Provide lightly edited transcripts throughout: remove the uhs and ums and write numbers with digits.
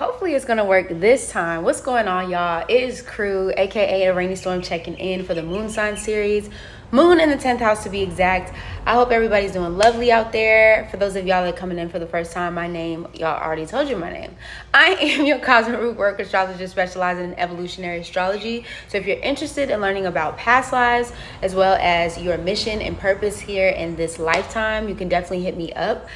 Hopefully it's gonna work this time. What's going on, y'all? It is Crew, aka a Rainy Storm, checking in for the Moon Sign series. Moon in the 10th house to be exact. I hope everybody's doing lovely out there. For those of y'all that are coming in for the first time, my name, y'all already told you my name. I am your cosmic root work astrologist specializing in evolutionary astrology. So if you're interested in learning about past lives as well as your mission and purpose here in this lifetime, you can definitely hit me up.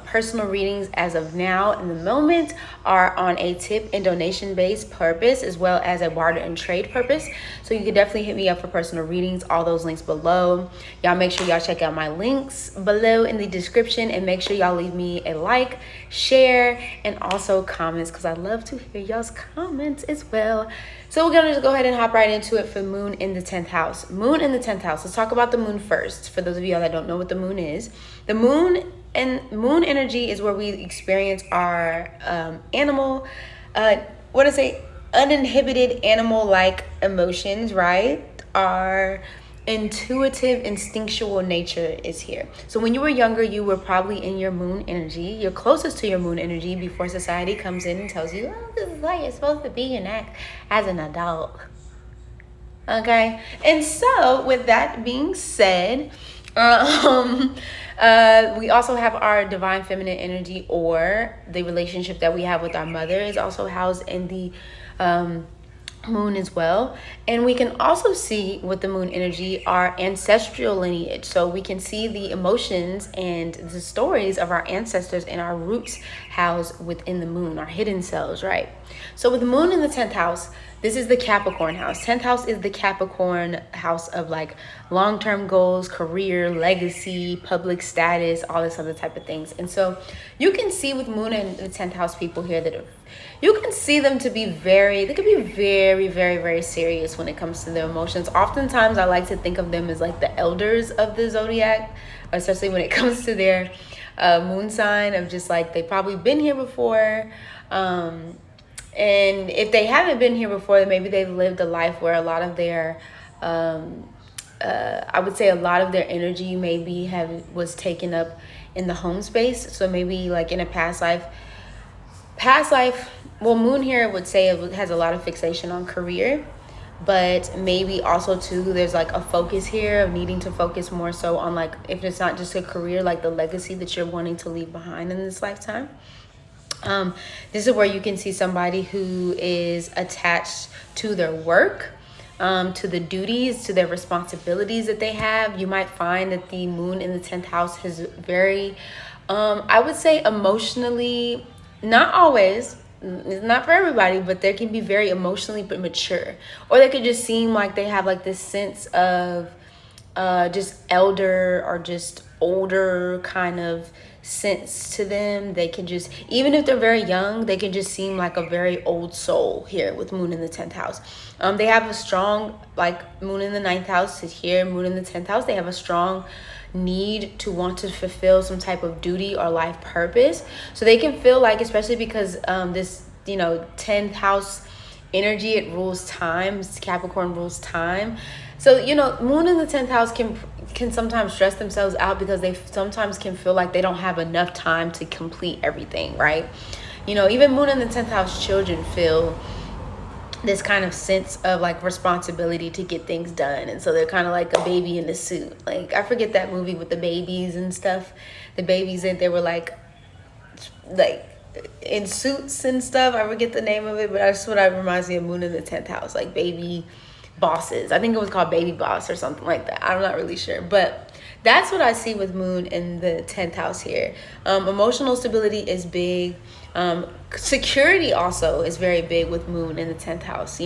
Personal readings as of now in the moment are on a tip and donation based purpose as well as a barter and trade purpose. So you can definitely hit me up for personal readings. All those links below. Y'all make sure y'all check out my links below in the description, and make sure y'all leave me a like, share, and also comments, because I love to hear y'all's comments as well. So we're gonna just go ahead and hop right into it for Moon in the 10th house. Moon in the 10th house. Let's talk about the moon first. For those of y'all that don't know what the moon is, the moon and moon energy is where we experience our uninhibited animal-like emotions, right? Our intuitive, instinctual nature is here. So when you were younger, you were probably in your moon energy. You're closest to your moon energy before society comes in and tells you, oh, this is how you're supposed to be and act as an adult. Okay? And so with that being said, we also have our divine feminine energy, or the relationship that we have with our mother is also housed in the moon as well. And we can also see with the moon energy our ancestral lineage, so we can see the emotions and the stories of our ancestors and our roots housed within the moon, our hidden selves, right? So with the moon in the 10th house, this is the Capricorn house. 10th house is the Capricorn house of like long-term goals, career, legacy, public status, all this other type of things. And so you can see with moon in the 10th house people here that you can see them to be they could be very, very, very serious when it comes to their emotions. Oftentimes I like to think of them as like the elders of the zodiac, especially when it comes to their moon sign, of just like they've probably been here before. And if they haven't been here before, then maybe they've lived a life where a lot of their, I would say a lot of their energy maybe was taken up in the home space. So maybe like in a past life, well, moon here would say it has a lot of fixation on career, but maybe also too, there's like a focus here of needing to focus more so on, like, if it's not just a career, like the legacy that you're wanting to leave behind in this lifetime. This is where you can see somebody who is attached to their work, to the duties, to their responsibilities that they have. You might find that the moon in the 10th house is very, I would say emotionally, not always, it's not for everybody, but they can be very emotionally mature, or they could just seem like they have like this sense of just elder or just older kind of sense to them. They can just, even if they're very young, they can just seem like a very old soul here with moon in the 10th house. They have a strong, like moon in the 9th house is here, moon in the 10th house, they have a strong need to want to fulfill some type of duty or life purpose. So they can feel like, especially because this 10th house energy, it rules time. Capricorn rules time. So moon in the 10th house can sometimes stress themselves out because they sometimes can feel like they don't have enough time to complete everything, right? Even moon in the 10th house children feel this kind of sense of like responsibility to get things done, and so they're kind of like a baby in a suit. Like, I forget that movie with the babies and stuff, the babies, and they were like in suits and stuff. I forget the name of it, but that's what reminds me of moon in the 10th house, like baby bosses. I think it was called Baby Boss or something like that. I'm not really sure, but that's what I see with moon in the 10th house here. Emotional stability is big. Security also is very big with moon in the 10th house.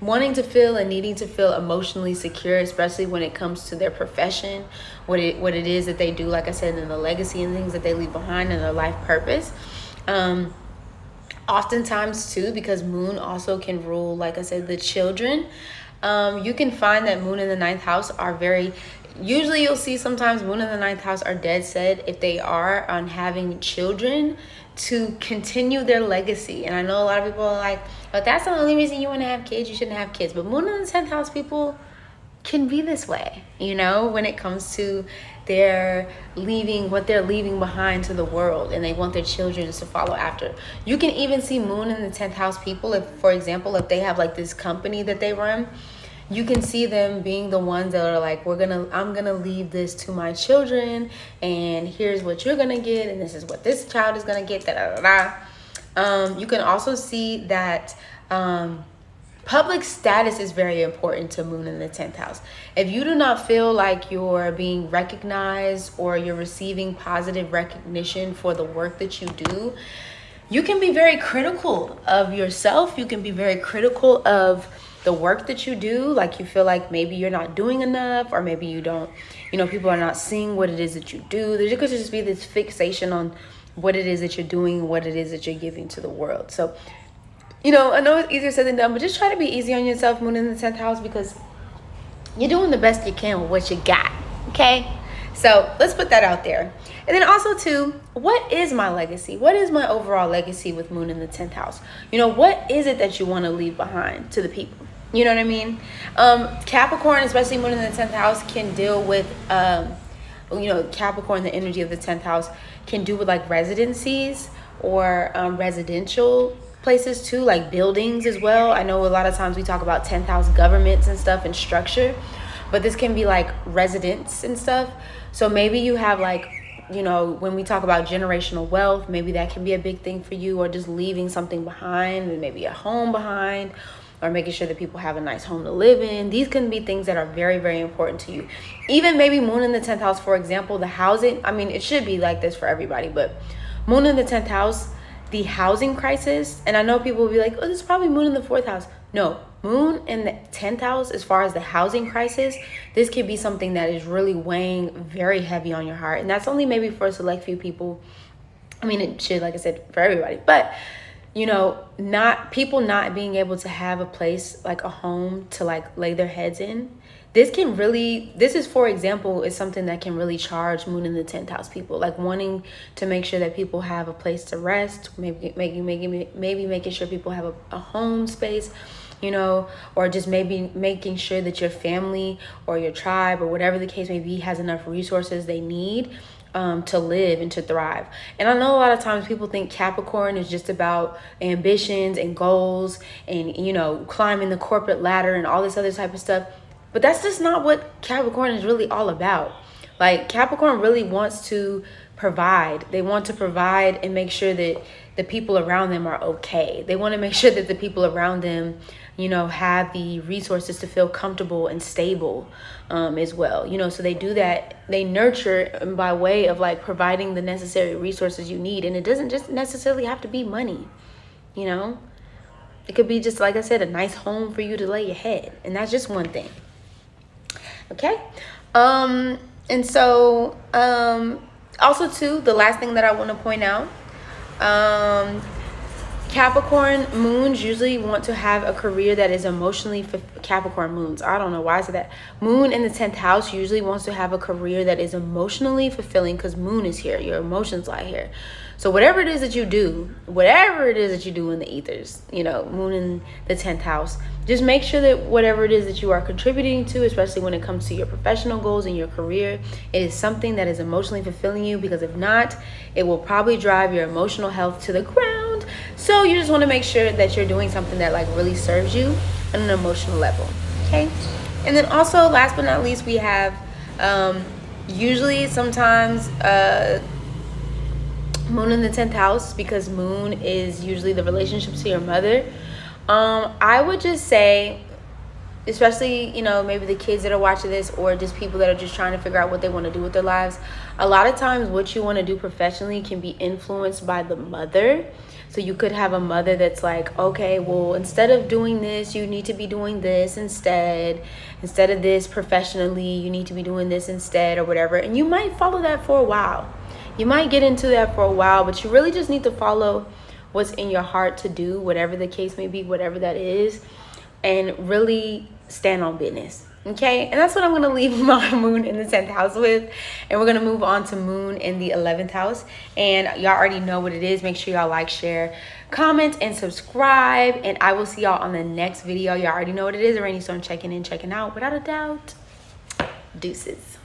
Wanting to feel and needing to feel emotionally secure, especially when it comes to their profession, what it is that they do, like I said, in the legacy and things that they leave behind in their life purpose. Oftentimes too, because moon also can rule, like I said, the children. You can find that moon in the 9th house are usually you'll see sometimes moon in the 9th house are dead set, if they are on having children, to continue their legacy. And I know a lot of people are like, but that's the only reason you want to have kids, you shouldn't have kids. But moon in the 10th house people can be this way, when it comes to they're leaving behind to the world, and they want their children to follow after. You can even see moon in the 10th house people, if, for example, if they have like this company that they run, you can see them being the ones that are like, I'm gonna leave this to my children, and here's what you're gonna get, and this is what this child is gonna get, you can also see that public status is very important to moon in the 10th house. If you do not feel like you're being recognized or you're receiving positive recognition for the work that you do, you can be very critical of yourself. You can be very critical of the work that you do. Like, you feel like maybe you're not doing enough, or maybe you don't, people are not seeing what it is that you do. There could just be this fixation on what it is that you're doing, what it is that you're giving to the world. So, I know it's easier said than done, but just try to be easy on yourself, moon in the 10th house, because you're doing the best you can with what you got, okay? So let's put that out there. And then also too, what is my legacy? What is my overall legacy with moon in the 10th house? What is it that you want to leave behind to the people? You know what I mean? Capricorn, especially moon in the 10th house, can deal with, Capricorn, the energy of the 10th house, can do with like residencies or residential places too, like buildings as well. I know a lot of times we talk about 10th house governments and stuff and structure, but this can be like residents and stuff. So maybe you have like, when we talk about generational wealth, maybe that can be a big thing for you, or just leaving something behind, and maybe a home behind, or making sure that people have a nice home to live in. These can be things that are very, very important to you. Even maybe moon in the 10th house, for example, the housing, it should be like this for everybody, but moon in the 10th house, the housing crisis, and I know people will be like, oh, this is probably moon in the 4th house. No, moon in the 10th house, as far as the housing crisis, this could be something that is really weighing very heavy on your heart. And that's only maybe for a select few people. It should, like I said, for everybody. But not being able to have a place, like a home to like lay their heads in. This is, for example, is something that can really charge moon in the 10th house people, like wanting to make sure that people have a place to rest, maybe making sure people have a home space, or just maybe making sure that your family or your tribe or whatever the case may be has enough resources they need to live and to thrive. And I know a lot of times people think Capricorn is just about ambitions and goals and, climbing the corporate ladder and all this other type of stuff. But that's just not what Capricorn is really all about. Like, Capricorn really wants to provide. They want to provide and make sure that the people around them are okay. They want to make sure that the people around them, have the resources to feel comfortable and stable as well. So they do that. They nurture by way of like providing the necessary resources you need. And it doesn't just necessarily have to be money, It could be just, like I said, a nice home for you to lay your head. And that's just one thing. Okay. And so, also too, the last thing that I want to point out, Capricorn moons usually want to have a career that is emotionally Capricorn moons. I don't know why I said that. Moon in the 10th house usually wants to have a career that is emotionally fulfilling, because moon is here. Your emotions lie here. So whatever it is that you do in the ethers, moon in the 10th house, just make sure that whatever it is that you are contributing to, especially when it comes to your professional goals and your career, it is something that is emotionally fulfilling you, because if not, it will probably drive your emotional health to the ground. So you just want to make sure that you're doing something that like really serves you on an emotional level. Okay. And then also, last but not least, we have usually sometimes moon in the 10th house, because moon is usually the relationship to your mother. I would just say, especially, maybe the kids that are watching this, or just people that are just trying to figure out what they want to do with their lives. A lot of times what you want to do professionally can be influenced by the mother. So you could have a mother that's like, okay, well, instead of doing this, you need to be doing this instead. Instead of this professionally, you need to be doing this instead, or whatever. And you might follow that for a while. You might get into that for a while, but you really just need to follow what's in your heart to do, whatever the case may be, whatever that is, and really stand on business. Okay, and that's what I'm going to leave my moon in the 10th house with. And we're going to move on to moon in the 11th house. And y'all already know what it is. Make sure y'all like, share, comment, and subscribe. And I will see y'all on the next video. Y'all already know what it is. Rainy Storm checking in, checking out. Without a doubt, deuces.